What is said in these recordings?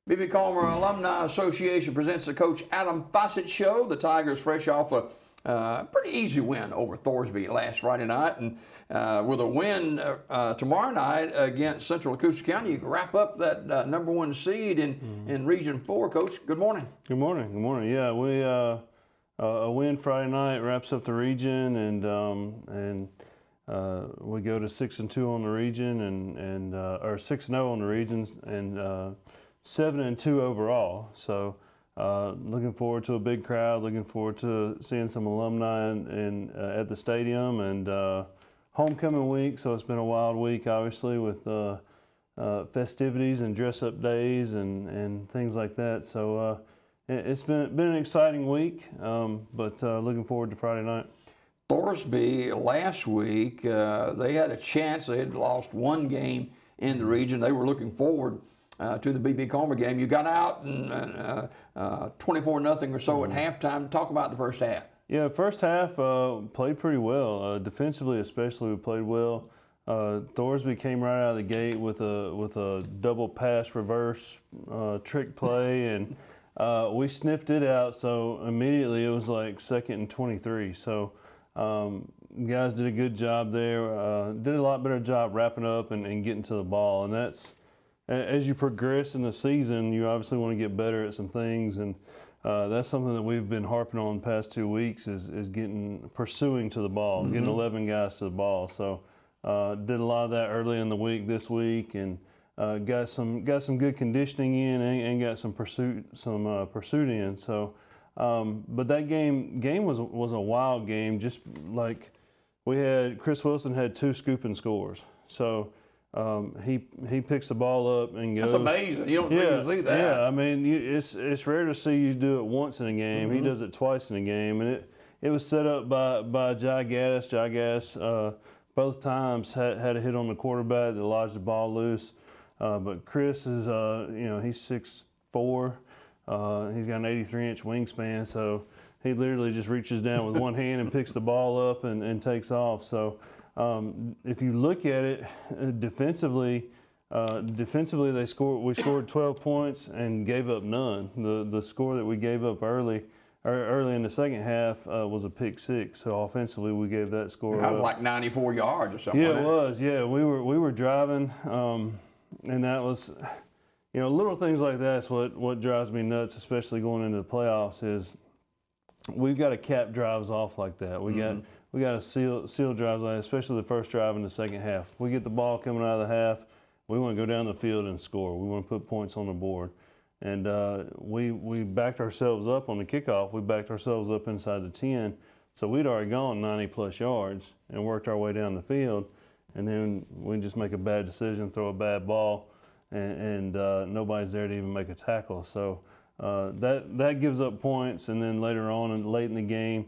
B.B. Calmer Alumni Association presents the Coach Adam Fossett Show. The Tigers fresh off a pretty easy win over Thorsby last Friday night. And with a win tomorrow night against Central Acoustic County, you can wrap up that number one seed in Region 4. Coach, good morning. Good morning. Good morning. Yeah, we a win Friday night wraps up the region, and we go to 6-2 on the region, or 6-0 on the region, and 7-2 overall. So looking forward to a big crowd. Looking forward to seeing some alumni at the stadium, and homecoming week. So it's been a wild week, obviously, with festivities and dress-up days and things like that. So it's been an exciting week, but looking forward to Friday night. Thorsby last week, they had a chance. They had lost one game in the region. They were looking forward to the B.B. Calmer game. You got out and 24-0 or so at halftime. Talk about the first half. Yeah, first half played pretty well. Defensively, especially, we played well. Thorsby came right out of the gate with a double pass reverse trick play, and we sniffed it out. So immediately it was like 2nd and 23. So guys did a good job there. Did a lot better job wrapping up and getting to the ball. And that's, as you progress in the season, you obviously want to get better at some things, and that's something that we've been harping on the past 2 weeks is pursuing to the ball, getting 11 guys to the ball. So did a lot of that early in the week this week, and got some good conditioning in and got some pursuit in. So, but that game was a wild game. Just like Chris Wilson had 2 scooping scores. So. He picks the ball up and goes. That's amazing. You don't usually see that. Yeah, I mean, it's rare to see you do it once in a game. He does it twice in a game, and it was set up by Jai Gaddis. Jai Gaddis both times had a hit on the quarterback that lodged the ball loose. But Chris is, he's 6'4". He's got an 83-inch wingspan, so he literally just reaches down with one hand and picks the ball up and takes off. So. If you look at it defensively, we scored 12 points and gave up none. The score that we gave up early in the second half was a pick 6. So offensively, we gave that score. That was like 94 yards or something. Yeah, it was. Yeah, we were driving, and that was, little things like that's what drives me nuts, especially going into the playoffs. Is we've got to cap drives off like that. We got to seal drives like that, especially the first drive in the second half. If we get the ball coming out of the half, we want to go down the field and score. We want to put points on the board. And we backed ourselves up on the kickoff. We backed ourselves up inside the 10. So we'd already gone 90-plus yards and worked our way down the field. And then we just make a bad decision, throw a bad ball, and nobody's there to even make a tackle. So that gives up points. And then later on and late in the game,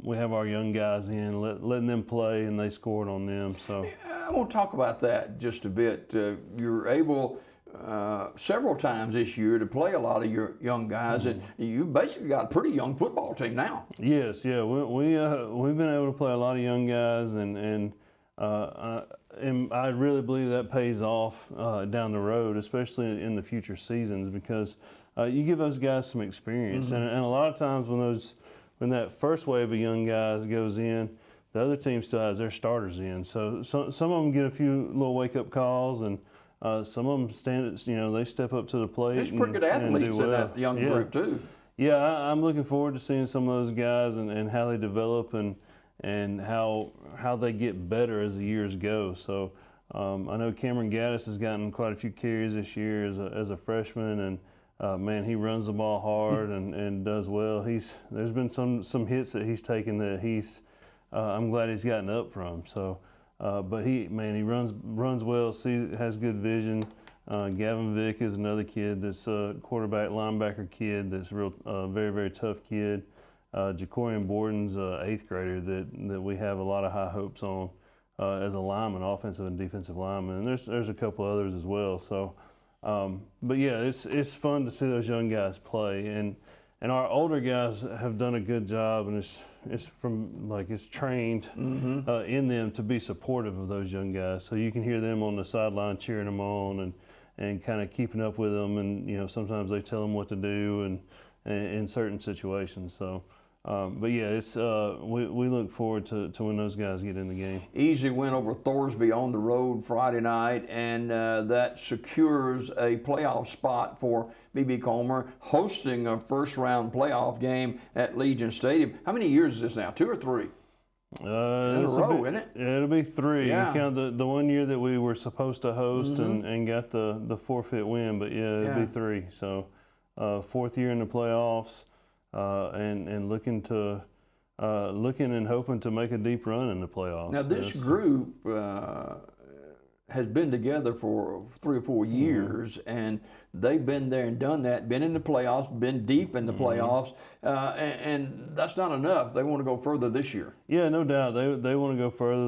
we have our young guys in, letting them play, and they scored on them. So I want to talk about that just a bit. You're able several times this year to play a lot of your young guys, and you basically got a pretty young football team now. Yes, yeah, we've been able to play a lot of young guys, and I really believe that pays off down the road, especially in the future seasons, because you give those guys some experience, and a lot of times when that first wave of young guys goes in, the other team still has their starters in. So some of them get a few little wake-up calls, and some of them they step up to the plate. There's pretty good athletes in that young group too. Yeah, I'm looking forward to seeing some of those guys and how they develop and how they get better as the years go. So I know Cameron Gaddis has gotten quite a few carries this year as a freshman, and man, he runs the ball hard and does well. There's been some hits that he's taken that I'm glad he's gotten up from. So, but he runs well. Has good vision. Gavin Vick is another kid that's a quarterback linebacker kid that's real very, very tough kid. Jacorian Borden's an 8th grader that we have a lot of high hopes on as a lineman, offensive and defensive lineman. And there's a couple others as well. So. But yeah, it's fun to see those young guys play, and our older guys have done a good job, and it's trained in them to be supportive of those young guys. So you can hear them on the sideline cheering them on, and kind of keeping up with them. And sometimes they tell them what to do and in certain situations. So. But yeah, it's we look forward to when those guys get in the game. Easy win over Thorsby on the road Friday night, and that secures a playoff spot for B.B. Comer, hosting a first-round playoff game at Legion Stadium. How many years is this now? 2 or 3? In a row, isn't it? Yeah, it'll be 3. Yeah. You count the 1 year that we were supposed to host and got the forfeit win, but yeah, it'll be 3. So 4th year in the playoffs. And looking and hoping to make a deep run in the playoffs. Now this group has been together for 3 or 4 years, and they've been there and done that. Been in the playoffs, been deep in the playoffs, and that's not enough. They want to go further this year. Yeah, no doubt. They want to go further.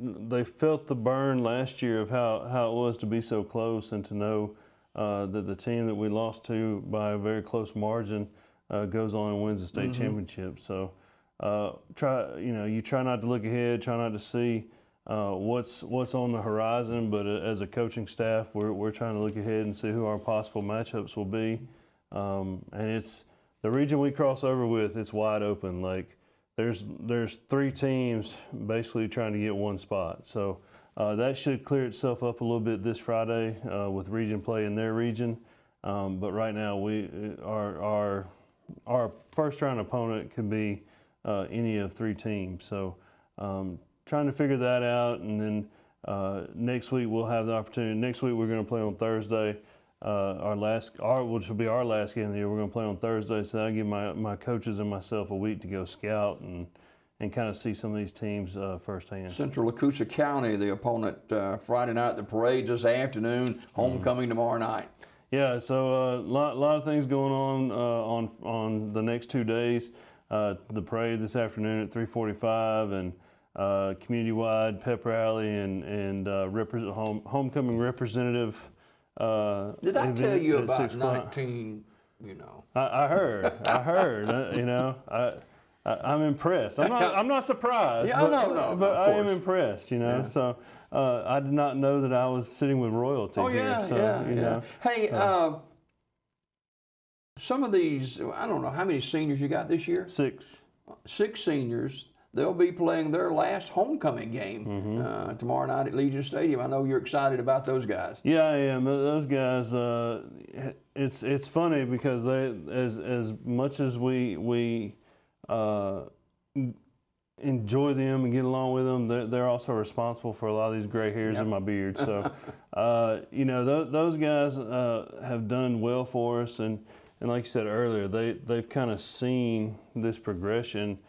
They felt the burn last year of how it was to be so close and to know. That the team that we lost to by a very close margin goes on and wins the state championship. So you try not to look ahead, try not to see what's on the horizon. But as a coaching staff, we're trying to look ahead and see who our possible matchups will be. And it's the region we cross over with. It's wide open. Like there's 3 teams basically trying to get 1 spot. So. That should clear itself up a little bit this Friday with region play in their region. But right now, our first round opponent could be any of 3 teams. So trying to figure that out, and then next week we'll have the opportunity. Next week we're going to play on Thursday. Which will be our last game of the year. We're going to play on Thursday, so that'll give my coaches and myself a week to go scout and kind of see some of these teams firsthand. Central Acusa County, the opponent Friday night, the parade this afternoon, homecoming tomorrow night. Yeah, so a lot of things going on the next 2 days. The parade this afternoon at 3:45, and community-wide pep rally and homecoming representative. Did I tell you about 19? I heard. I'm impressed. I'm not surprised. Yeah, no, but I am impressed. Yeah. So I did not know that I was sitting with royalty here. Yeah, so, yeah. Hey, some of these, I don't know how many seniors you got this year. 6. 6 seniors. They'll be playing their last homecoming game tomorrow night at Legion Stadium. I know you're excited about those guys. Yeah, I am. Those guys. It's funny because they, as much as we enjoy them and get along with them, they're also responsible for a lot of these gray hairs in my beard. So, those guys have done well for us, and like you said earlier, they've kind of seen this progression.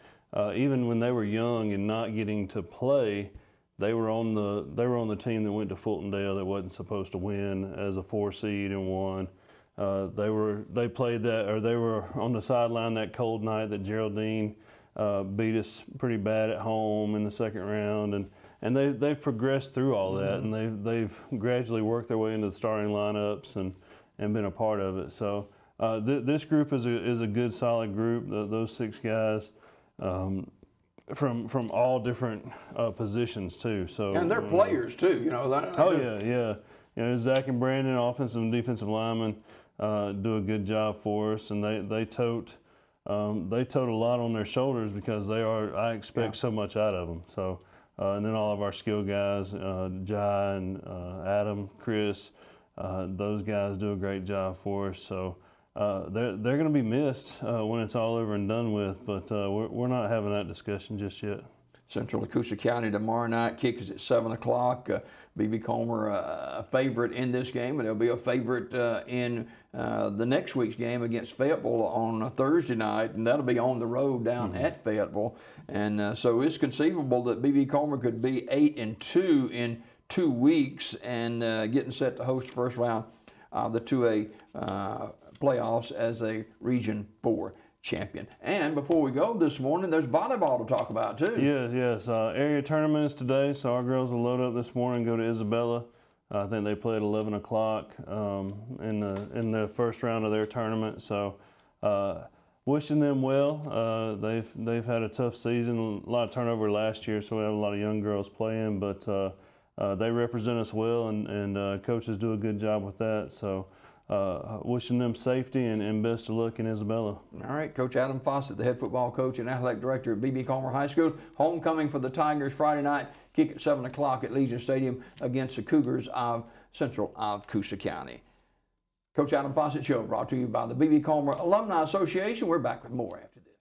Even when they were young and not getting to play, they were on the team that went to Fultondale that wasn't supposed to win as a 4 seed and won. They were on the sideline that cold night that Geraldine beat us pretty bad at home in the second round, and they've progressed through all that, and they've gradually worked their way into the starting lineups and been a part of it. So this group is a good solid group. Those 6 guys from all different positions too. So and they're players too. Yeah. Zach and Brandon, offensive and defensive linemen. Do a good job for us, and they tote a lot on their shoulders because I expect so much out of them. So, and then all of our skill guys, Jai and Adam, Chris, those guys do a great job for us. So they're going to be missed when it's all over and done with, but we're not having that discussion just yet. Central Acusa County tomorrow night. Kick is at 7 o'clock. B.B. Comer a favorite in this game, and they'll be a favorite in the next week's game against Fayetteville on a Thursday night, and that'll be on the road down at Fayetteville. And so it's conceivable that B.B. Comer could be 8-2 in 2 weeks and getting set to host the first round of the 2A playoffs as a Region 4 champion. And before we go this morning, there's volleyball to talk about too. Yes. Area tournament is today, so our girls will load up this morning and go to Isabella. I think they play at 11 o'clock in the first round of their tournament. So wishing them well. They've had a tough season, a lot of turnover last year, so we have a lot of young girls playing. But they represent us well, and coaches do a good job with that. So wishing them safety and best of luck in Isabella. All right, Coach Adam Fossett, the head football coach and athletic director at B.B. Comer High School. Homecoming for the Tigers Friday night. Kick at 7 o'clock at Legion Stadium against the Cougars of Central of Coosa County. Coach Adam Fossett Show brought to you by the B.B. Comer Alumni Association. We're back with more after this.